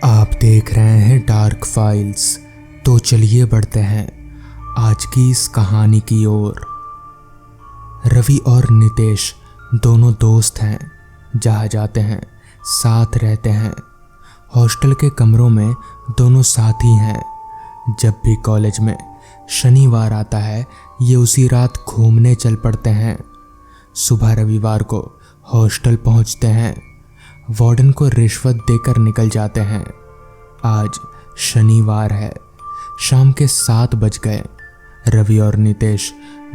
आप देख रहे हैं डार्क फाइल्स। तो चलिए बढ़ते हैं आज की इस कहानी की ओर। रवि और नितेश दोनों दोस्त हैं, जहाँ जाते हैं साथ रहते हैं। हॉस्टल के कमरों में दोनों साथी हैं। जब भी कॉलेज में शनिवार आता है ये उसी रात घूमने चल पड़ते हैं। सुबह रविवार को हॉस्टल पहुंचते हैं, वार्डन को रिश्वत देकर निकल जाते हैं। आज शनिवार है, शाम के 7 बज गए। रवि और नितेश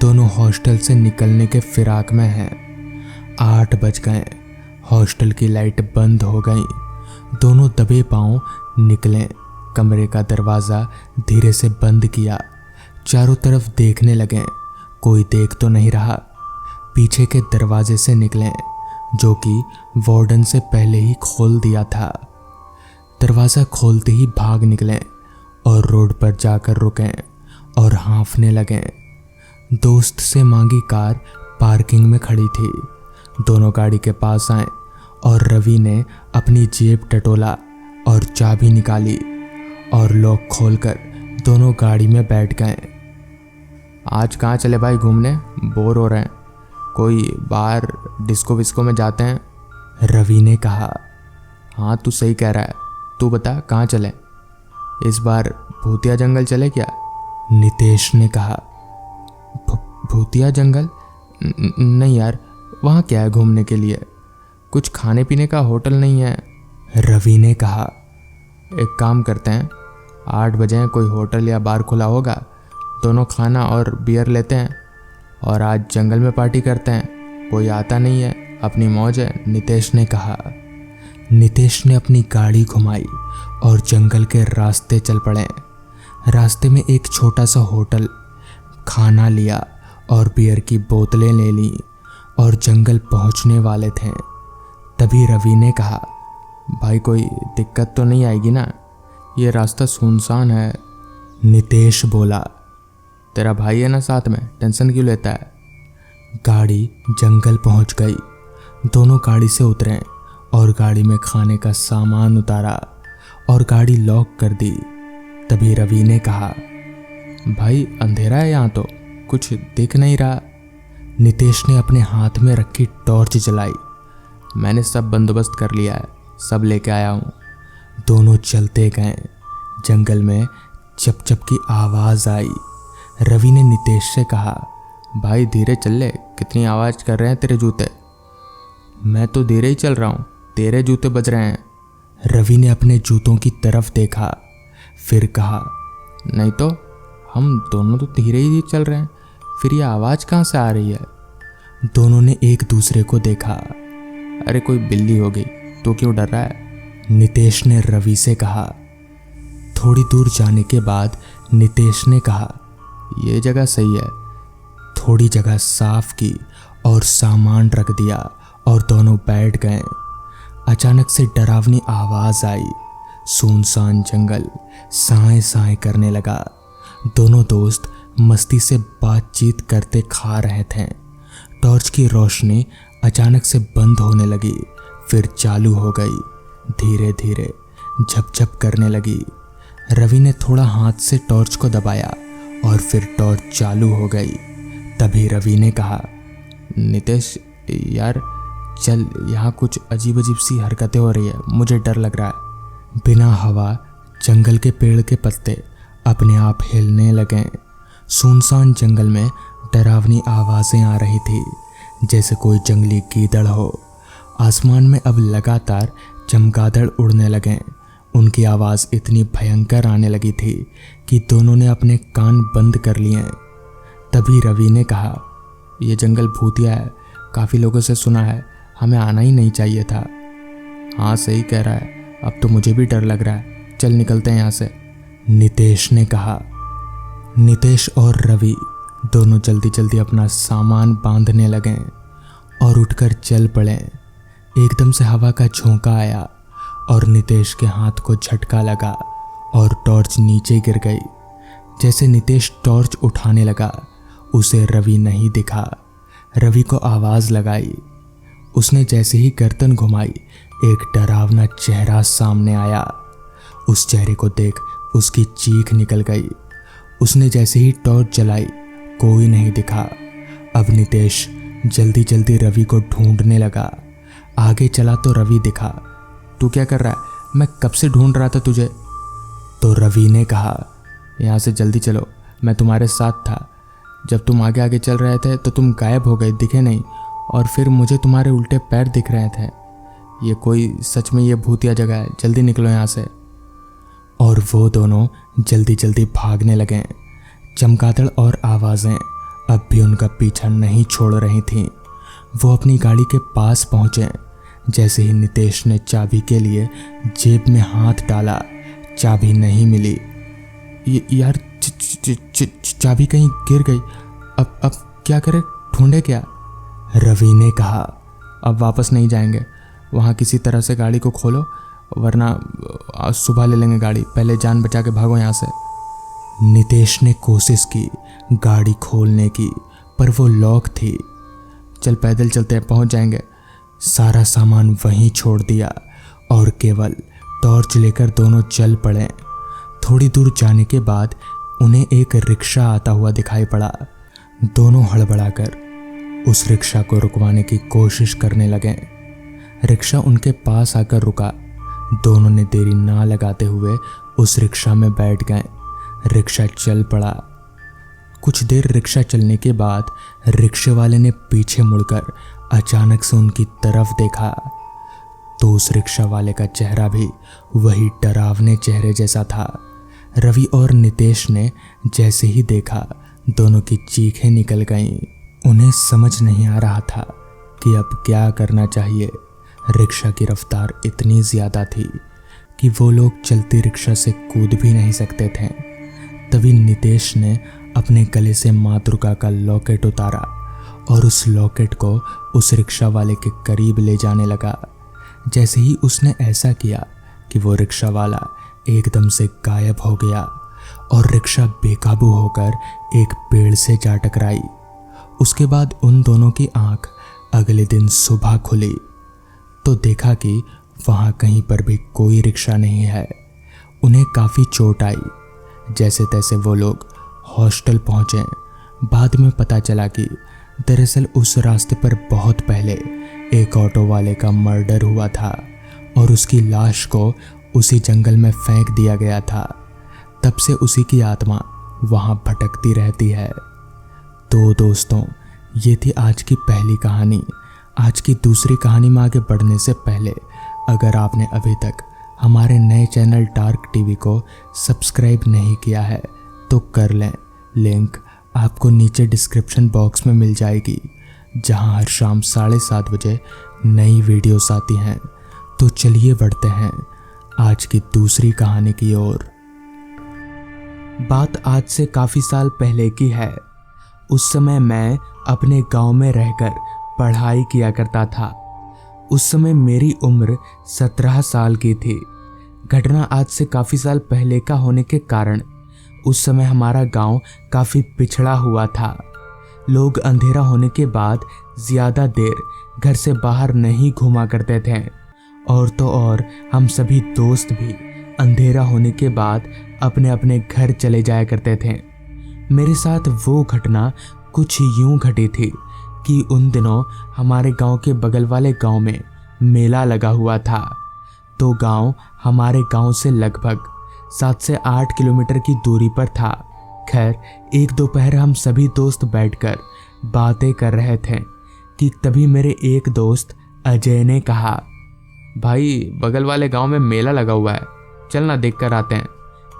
दोनों हॉस्टल से निकलने के फिराक में हैं। 8 बज गए, हॉस्टल की लाइट बंद हो गई। दोनों दबे पांव निकले, कमरे का दरवाज़ा धीरे से बंद किया। चारों तरफ देखने लगे, कोई देख तो नहीं रहा। पीछे के दरवाजे से निकले, जो कि वार्डन से पहले ही खोल दिया था। दरवाज़ा खोलते ही भाग निकले और रोड पर जाकर रुके और हाँफने लगे। दोस्त से मांगी कार पार्किंग में खड़ी थी। दोनों गाड़ी के पास आए और रवि ने अपनी जेब टटोला और चाबी निकाली और लॉक खोलकर दोनों गाड़ी में बैठ गए। आज कहाँ चले भाई घूमने? बोर हो रहे हैं, कोई बाहर डिस्को विस्को में जाते हैं। रवि ने कहा। हाँ तू सही कह रहा है, तू बता कहाँ चले? इस बार भूतिया जंगल चले क्या? नितेश ने कहा। भूतिया जंगल? नहीं यार, वहाँ क्या है घूमने के लिए? कुछ खाने पीने का होटल नहीं है? रवि ने कहा। एक काम करते हैं, 8 बजे कोई होटल या बार खुला होगा, दोनों खाना और बियर लेते हैं और आज जंगल में पार्टी करते हैं। कोई आता नहीं है, अपनी मौज है। नितेश ने कहा। नितेश ने अपनी गाड़ी घुमाई और जंगल के रास्ते चल पड़े। रास्ते में एक छोटा सा होटल, खाना लिया और बियर की बोतलें ले लीं और जंगल पहुंचने वाले थे। तभी रवि ने कहा, भाई कोई दिक्कत तो नहीं आएगी ना? ये रास्ता सुनसान है। नितेश बोला। तेरा भाई है ना साथ में, टेंशन क्यों लेता है? गाड़ी जंगल पहुंच गई। दोनों गाड़ी से उतरे और गाड़ी में खाने का सामान उतारा और गाड़ी लॉक कर दी। तभी रवि ने कहा, भाई अंधेरा है यहाँ तो, कुछ दिख नहीं रहा। नितेश ने अपने हाथ में रखी टॉर्च जलाई। मैंने सब बंदोबस्त कर लिया है, सब लेके आया हूँ। दोनों चलते गए। जंगल में चप चप की आवाज़ आई। रवि ने नितेश से कहा, भाई धीरे चल ले, कितनी आवाज़ कर रहे हैं तेरे जूते। मैं तो धीरे ही चल रहा हूँ, तेरे जूते बज रहे हैं। रवि ने अपने जूतों की तरफ देखा, फिर कहा, नहीं तो हम दोनों तो धीरे ही चल रहे हैं, फिर ये आवाज़ कहाँ से आ रही है? दोनों ने एक दूसरे को देखा। अरे कोई बिल्ली होगी, तू क्यों डर रहा है? नितेश ने रवि से कहा। थोड़ी दूर जाने के बाद नितेश ने कहा, ये जगह सही है। थोड़ी जगह साफ की और सामान रख दिया और दोनों बैठ गए। अचानक से डरावनी आवाज़ आई। सुनसान जंगल साए साए करने लगा। दोनों दोस्त मस्ती से बातचीत करते खा रहे थे। टॉर्च की रोशनी अचानक से बंद होने लगी, फिर चालू हो गई। धीरे धीरे झपझप करने लगी। रवि ने थोड़ा हाथ से टॉर्च को दबाया और फिर टॉर्च चालू हो गई। तभी रवि ने कहा, नितेश यार चल, यहाँ कुछ अजीब अजीब सी हरकतें हो रही है, मुझे डर लग रहा है। बिना हवा जंगल के पेड़ के पत्ते अपने आप हिलने लगे। सुनसान जंगल में डरावनी आवाज़ें आ रही थी, जैसे कोई जंगली गीदड़ हो। आसमान में अब लगातार चमगादड़ उड़ने लगे। उनकी आवाज़ इतनी भयंकर आने लगी थी कि दोनों ने अपने कान बंद कर लिए। तभी रवि ने कहा, यह जंगल भूतिया है, काफ़ी लोगों से सुना है, हमें आना ही नहीं चाहिए था। हाँ सही कह रहा है, अब तो मुझे भी डर लग रहा है, चल निकलते हैं यहाँ से। नितेश ने कहा। नितेश और रवि दोनों जल्दी जल्दी अपना सामान बांधने लगे और उठकर चल पड़े। एकदम से हवा का झोंका आया और नितेश के हाथ को झटका लगा और टॉर्च नीचे गिर गई। जैसे नितेश टॉर्च उठाने लगा, उसे रवि नहीं दिखा। रवि को आवाज़ लगाई। उसने जैसे ही गर्दन घुमाई, एक डरावना चेहरा सामने आया। उस चेहरे को देख उसकी चीख निकल गई। उसने जैसे ही टॉर्च जलाई कोई नहीं दिखा। अब नितेश जल्दी जल्दी रवि को ढूंढने लगा। आगे चला तो रवि दिखा। तू क्या कर रहा है? मैं कब से ढूंढ रहा था तुझे। तो रवि ने कहा, यहाँ से जल्दी चलो, मैं तुम्हारे साथ था। जब तुम आगे आगे चल रहे थे तो तुम गायब हो गए, दिखे नहीं, और फिर मुझे तुम्हारे उल्टे पैर दिख रहे थे। ये कोई सच में ये भूतिया जगह है, जल्दी निकलो यहाँ से। और वो दोनों जल्दी जल्दी भागने लगे। चमगादड़ और आवाज़ें अब भी उनका पीछा नहीं छोड़ रही थीं। वो अपनी गाड़ी के पास पहुँचे। जैसे ही नितेश ने चाबी के लिए जेब में हाथ डाला, चाबी नहीं मिली। यार चाबी कहीं गिर गई। अब क्या करें, ढूंढे क्या? रवि ने कहा। अब वापस नहीं जाएंगे, वहाँ किसी तरह से गाड़ी को खोलो, वरना सुबह ले लेंगे गाड़ी। पहले जान बचा के भागो यहाँ से। नितेश ने कोशिश की गाड़ी खोलने की, पर वो लॉक थी। चल पैदल चलते हैं, पहुँच जाएंगे। सारा सामान वहीं छोड़ दिया और केवल टॉर्च लेकर दोनों चल पड़े। थोड़ी दूर जाने के बाद उन्हें एक रिक्शा आता हुआ दिखाई पड़ा। दोनों हड़बड़ाकर उस रिक्शा को रुकवाने की कोशिश करने लगे। रिक्शा उनके पास आकर रुका। दोनों ने देरी ना लगाते हुए उस रिक्शा में बैठ गए। रिक्शा चल पड़ा। कुछ देर रिक्शा चलने के बाद रिक्शे वाले ने पीछे मुड़कर अचानक से उनकी तरफ देखा तो उस रिक्शा वाले का चेहरा भी वही डरावने चेहरे जैसा था। रवि और नितेश ने जैसे ही देखा, दोनों की चीखें निकल गईं। उन्हें समझ नहीं आ रहा था कि अब क्या करना चाहिए। रिक्शा की रफ्तार इतनी ज़्यादा थी कि वो लोग चलती रिक्शा से कूद भी नहीं सकते थे। तभी नितेश ने अपने गले से माँ दुर्गा का लॉकेट उतारा और उस लॉकेट को उस रिक्शा वाले के करीब ले जाने लगा। जैसे ही उसने ऐसा किया कि वो रिक्शा वाला एकदम से गायब हो गया और रिक्शा बेकाबू होकर एक पेड़ से जा टकराई। उसके बाद उन दोनों की आंख अगले दिन सुबह खुली तो देखा कि वहाँ कहीं पर भी कोई रिक्शा नहीं है। उन्हें काफ़ी चोट आई। जैसे तैसे वो लोग हॉस्टल पहुँचे। बाद में पता चला कि दरअसल उस रास्ते पर बहुत पहले एक ऑटो वाले का मर्डर हुआ था और उसकी लाश को उसी जंगल में फेंक दिया गया था। तब से उसी की आत्मा वहाँ भटकती रहती है। तो दोस्तों, ये थी आज की पहली कहानी। आज की दूसरी कहानी में आगे बढ़ने से पहले अगर आपने अभी तक हमारे नए चैनल डार्क टीवी को सब्सक्राइब नहीं किया है तो कर लें। लिंक आपको नीचे डिस्क्रिप्शन बॉक्स में मिल जाएगी, जहां हर शाम 7:30 बजे नई वीडियोस आती हैं। तो चलिए बढ़ते हैं आज की दूसरी कहानी की ओर। बात आज से काफ़ी साल पहले की है। उस समय मैं अपने गांव में रहकर पढ़ाई किया करता था। उस समय मेरी उम्र 17 साल की थी। घटना आज से काफ़ी साल पहले का होने के कारण उस समय हमारा गांव काफ़ी पिछड़ा हुआ था। लोग अंधेरा होने के बाद ज़्यादा देर घर से बाहर नहीं घूमा करते थे। और तो और हम सभी दोस्त भी अंधेरा होने के बाद अपने अपने घर चले जाया करते थे। मेरे साथ वो घटना कुछ यूं घटी थी कि उन दिनों हमारे गांव के बगल वाले गांव में मेला लगा हुआ था। तो गांव हमारे गांव से लगभग 7 से 8 किलोमीटर की दूरी पर था। खैर, एक दोपहर हम सभी दोस्त बैठकर बातें कर रहे थे कि तभी मेरे एक दोस्त अजय ने कहा, भाई बगल वाले गांव में मेला लगा हुआ है, चल ना देख कर आते हैं।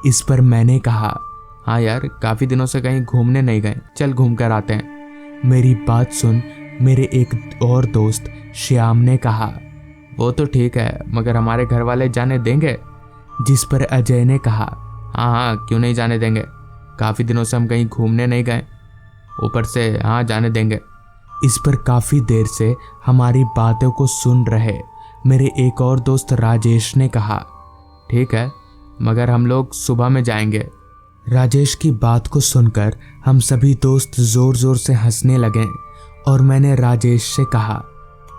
इस पर मैंने कहा, हाँ यार, काफ़ी दिनों से कहीं घूमने नहीं गए, चल घूम कर आते हैं। मेरी बात सुन मेरे एक और दोस्त श्याम ने कहा, वो तो ठीक है, मगर हमारे घर वाले जाने देंगे? जिस पर अजय ने कहा, हाँ हाँ, क्यों नहीं जाने देंगे, काफ़ी दिनों से हम कहीं घूमने नहीं गए, ऊपर से हाँ जाने देंगे। इस पर काफ़ी देर से हमारी बातों को सुन रहे मेरे एक और दोस्त राजेश ने कहा, ठीक है, मगर हम लोग सुबह में जाएंगे। राजेश की बात को सुनकर हम सभी दोस्त ज़ोर ज़ोर से हंसने लगे और मैंने राजेश से कहा,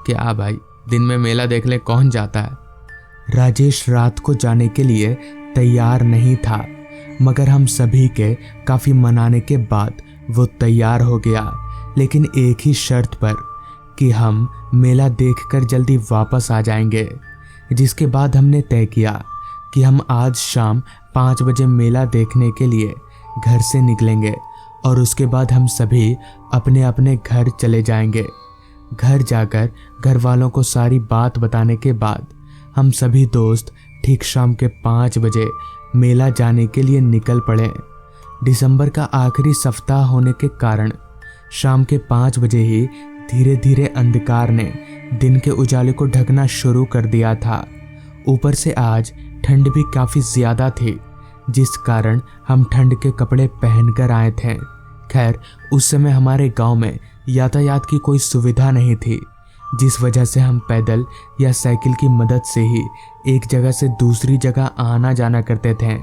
क्या भाई, दिन में मेला देखने कौन जाता है? राजेश रात को जाने के लिए तैयार नहीं था, मगर हम सभी के काफ़ी मनाने के बाद वो तैयार हो गया, लेकिन एक ही शर्त पर कि हम मेला देखकर जल्दी वापस आ जाएंगे। जिसके बाद हमने तय किया कि हम आज शाम 5 बजे मेला देखने के लिए घर से निकलेंगे और उसके बाद हम सभी अपने अपने घर चले जाएंगे। घर जाकर घर वालों को सारी बात बताने के बाद हम सभी दोस्त ठीक शाम के 5 बजे मेला जाने के लिए निकल पड़े। दिसंबर का आखिरी सप्ताह होने के कारण शाम के 5 बजे ही धीरे धीरे अंधकार ने दिन के उजाले को ढकना शुरू कर दिया था। ऊपर से आज ठंड भी काफ़ी ज़्यादा थी, जिस कारण हम ठंड के कपड़े पहनकर आए थे। खैर, उस समय हमारे गांव में यातायात की कोई सुविधा नहीं थी, जिस वजह से हम पैदल या साइकिल की मदद से ही एक जगह से दूसरी जगह आना जाना करते थे।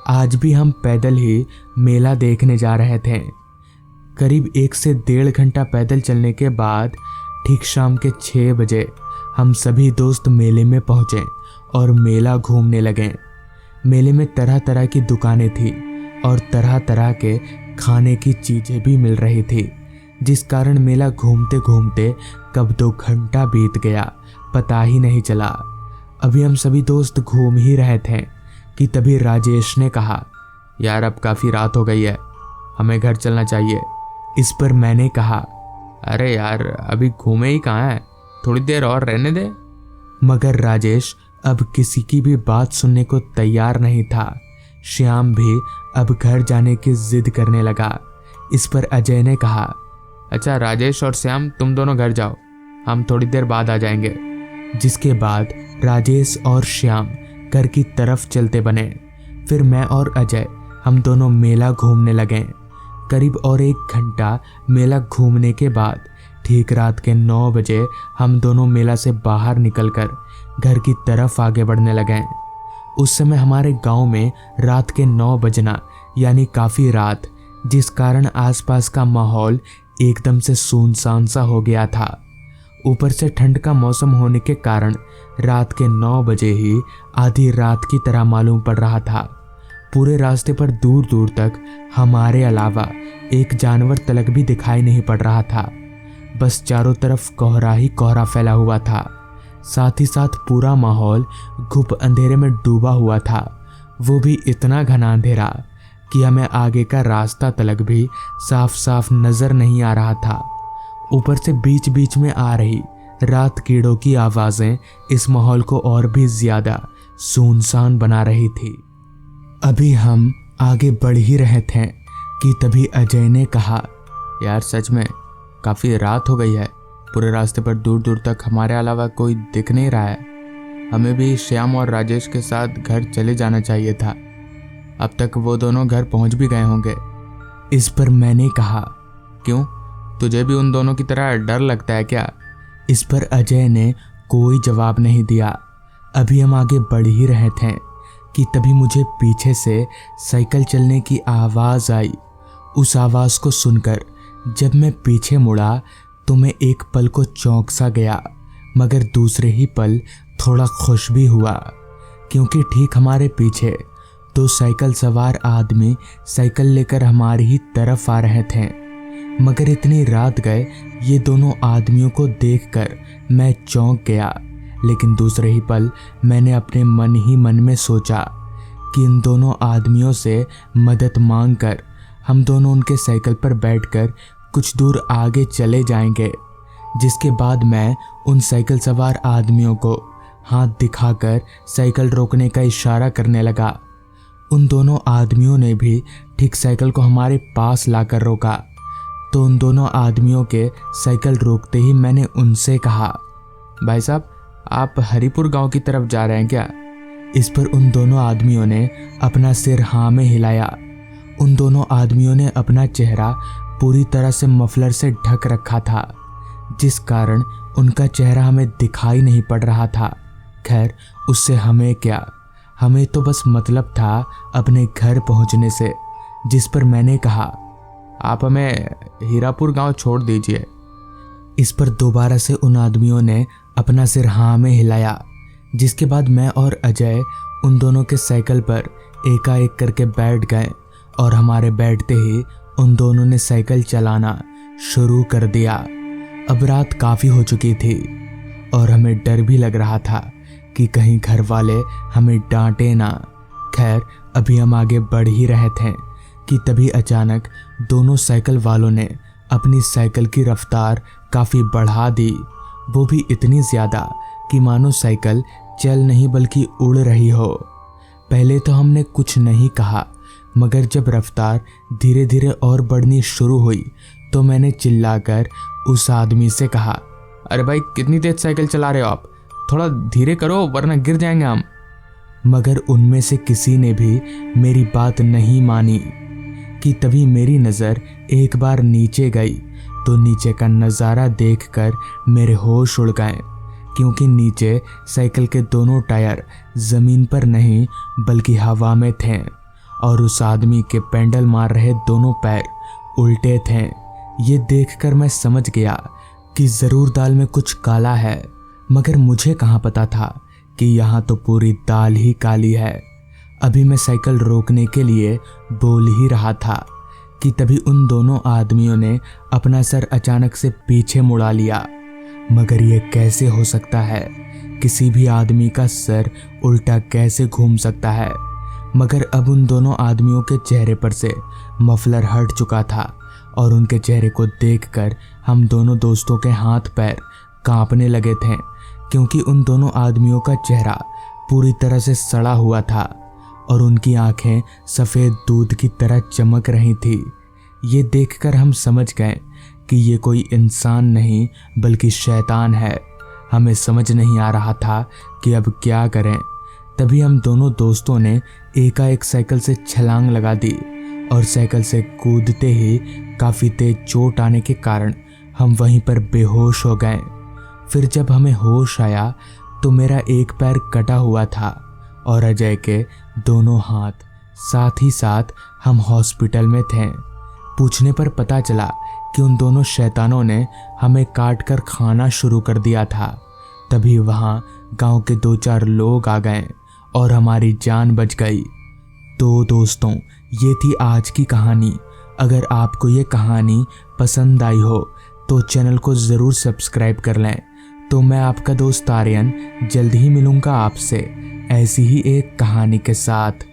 आज भी हम पैदल ही मेला देखने जा रहे थे। करीब 1 से 1.5 घंटा पैदल चलने के बाद ठीक शाम के 6 बजे हम सभी दोस्त मेले में पहुँचे और मेला घूमने लगे। मेले में तरह तरह की दुकानें थी और तरह तरह के खाने की चीज़ें भी मिल रही थी, जिस कारण मेला घूमते घूमते कब 2 घंटा बीत गया पता ही नहीं चला। अभी हम सभी दोस्त घूम ही रहे थे कि तभी राजेश ने कहा, यार अब काफ़ी रात हो गई है, हमें घर चलना चाहिए। इस पर मैंने कहा, अरे यार अभी घूमे ही कहाँ हैं, थोड़ी देर और रहने दे। मगर राजेश अब किसी की भी बात सुनने को तैयार नहीं था। श्याम भी अब घर जाने की जिद करने लगा। इस पर अजय ने कहा, अच्छा राजेश और श्याम तुम दोनों घर जाओ, हम थोड़ी देर बाद आ जाएंगे। जिसके बाद राजेश और श्याम घर की तरफ चलते बने। फिर मैं और अजय हम दोनों मेला घूमने लगे। करीब और 1 घंटा मेला घूमने के बाद ठीक रात के 9 बजे हम दोनों मेला से बाहर निकलकर घर की तरफ आगे बढ़ने लगे। उस समय हमारे गांव में रात के 9 बजना यानी काफ़ी रात, जिस कारण आसपास का माहौल एकदम से सुनसान सा हो गया था। ऊपर से ठंड का मौसम होने के कारण रात के 9 बजे ही आधी रात की तरह मालूम पड़ रहा था। पूरे रास्ते पर दूर दूर तक हमारे अलावा एक जानवर तलक भी दिखाई नहीं पड़ रहा था। बस चारों तरफ कोहरा ही कोहरा फैला हुआ था। साथ ही साथ पूरा माहौल घुप अंधेरे में डूबा हुआ था, वो भी इतना घना अंधेरा कि हमें आगे का रास्ता तलक भी साफ साफ नजर नहीं आ रहा था। ऊपर से बीच बीच में आ रही रात कीड़ों की आवाज़ें इस माहौल को और भी ज़्यादा सुनसान बना रही थी। अभी हम आगे बढ़ ही रहे थे कि तभी अजय ने कहा, यार सच में काफ़ी रात हो गई है, पूरे रास्ते पर दूर दूर तक हमारे अलावा कोई दिख नहीं रहा है। हमें भी श्याम और राजेश के साथ घर चले जाना चाहिए था, अब तक वो दोनों घर पहुंच भी गए होंगे। इस पर मैंने कहा, क्यों, तुझे भी उन दोनों की तरह डर लगता है क्या? इस पर अजय ने कोई जवाब नहीं दिया। अभी हम आगे बढ़ ही रहे थे कि तभी मुझे पीछे से साइकिल चलने की आवाज़ आई। उस आवाज़ को सुनकर जब मैं पीछे मुड़ा तो मैं एक पल को चौंक सा गया, मगर दूसरे ही पल थोड़ा खुश भी हुआ, क्योंकि ठीक हमारे पीछे 2 साइकिल सवार आदमी साइकिल लेकर हमारी ही तरफ आ रहे थे। मगर इतनी रात गए ये दोनों आदमियों को देखकर मैं चौंक गया, लेकिन दूसरे ही पल मैंने अपने मन ही मन में सोचा कि इन दोनों आदमियों से मदद मांगकर हम दोनों उनके साइकिल पर बैठकर कुछ दूर आगे चले जाएंगे। जिसके बाद मैं उन साइकिल सवार आदमियों को हाथ दिखाकर साइकिल रोकने का इशारा करने लगा। उन दोनों आदमियों ने भी ठीक साइकिल को हमारे पास लाकर रोका। तो उन दोनों आदमियों के साइकिल रोकते ही मैंने उनसे कहा, भाई साहब आप हरिपुर गांव की तरफ जा रहे हैं क्या? इस पर उन दोनों आदमियों ने अपना सिर हाँ में हिलाया। उन दोनों आदमियों ने अपना चेहरा पूरी तरह से मफलर से ढक रखा था, जिस कारण उनका चेहरा हमें दिखाई नहीं पड़ रहा था। खैर उससे हमें क्या, हमें तो बस मतलब था अपने घर पहुंचने से। जिस पर मैंने कहा, आप हमें हीरापुर गांव छोड़ दीजिए। इस पर दोबारा से उन आदमियों ने अपना सिर हाँ में हिलाया। जिसके बाद मैं और अजय उन दोनों के साइकिल पर एकाएक करके बैठ गए और हमारे बैठते ही उन दोनों ने साइकिल चलाना शुरू कर दिया। अब रात काफ़ी हो चुकी थी और हमें डर भी लग रहा था कि कहीं घर वाले हमें डांटे ना। खैर, अभी हम आगे बढ़ ही रहे थे कि तभी अचानक दोनों साइकिल वालों ने अपनी साइकिल की रफ्तार काफ़ी बढ़ा दी, वो भी इतनी ज़्यादा कि मानो साइकिल चल नहीं बल्कि उड़ रही हो। पहले तो हमने कुछ नहीं कहा, मगर जब रफ्तार धीरे धीरे और बढ़नी शुरू हुई तो मैंने चिल्लाकर उस आदमी से कहा, अरे भाई कितनी तेज साइकिल चला रहे हो आप, थोड़ा धीरे करो वरना गिर जाएंगे हम। मगर उनमें से किसी ने भी मेरी बात नहीं मानी कि तभी मेरी नज़र एक बार नीचे गई तो नीचे का नज़ारा देखकर मेरे होश उड़ गए, क्योंकि नीचे साइकिल के दोनों टायर ज़मीन पर नहीं बल्कि हवा में थे और उस आदमी के पेंडल मार रहे दोनों पैर उल्टे थे। ये देखकर मैं समझ गया कि ज़रूर दाल में कुछ काला है, मगर मुझे कहाँ पता था कि यहाँ तो पूरी दाल ही काली है। अभी मैं साइकिल रोकने के लिए बोल ही रहा था कि तभी उन दोनों आदमियों ने अपना सर अचानक से पीछे मुड़ा लिया। मगर ये कैसे हो सकता है? किसी भी आदमी का सर उल्टा कैसे घूम सकता है? मगर अब उन दोनों आदमियों के चेहरे पर से मफलर हट चुका था और उनके चेहरे को देखकर हम दोनों दोस्तों के हाथ पैर कांपने लगे थे, क्योंकि उन दोनों आदमियों का चेहरा पूरी तरह से सड़ा हुआ था और उनकी आंखें सफ़ेद दूध की तरह चमक रही थी। ये देखकर हम समझ गए कि ये कोई इंसान नहीं बल्कि शैतान है। हमें समझ नहीं आ रहा था कि अब क्या करें। तभी हम दोनों दोस्तों ने एकाएक साइकिल से छलांग लगा दी और साइकिल से कूदते ही काफ़ी तेज चोट आने के कारण हम वहीं पर बेहोश हो गए। फिर जब हमें होश आया तो मेरा एक पैर कटा हुआ था और अजय के दोनों हाथ, साथ ही साथ हम हॉस्पिटल में थे। पूछने पर पता चला कि उन दोनों शैतानों ने हमें काट कर खाना शुरू कर दिया था। तभी वहाँ गांव के 2-4 लोग आ गए और हमारी जान बच गई। तो दोस्तों, ये थी आज की कहानी। अगर आपको ये कहानी पसंद आई हो तो चैनल को ज़रूर सब्सक्राइब कर लें। तो मैं आपका दोस्त आर्यन जल्द ही मिलूँगा आपसे ऐसी ही एक कहानी के साथ।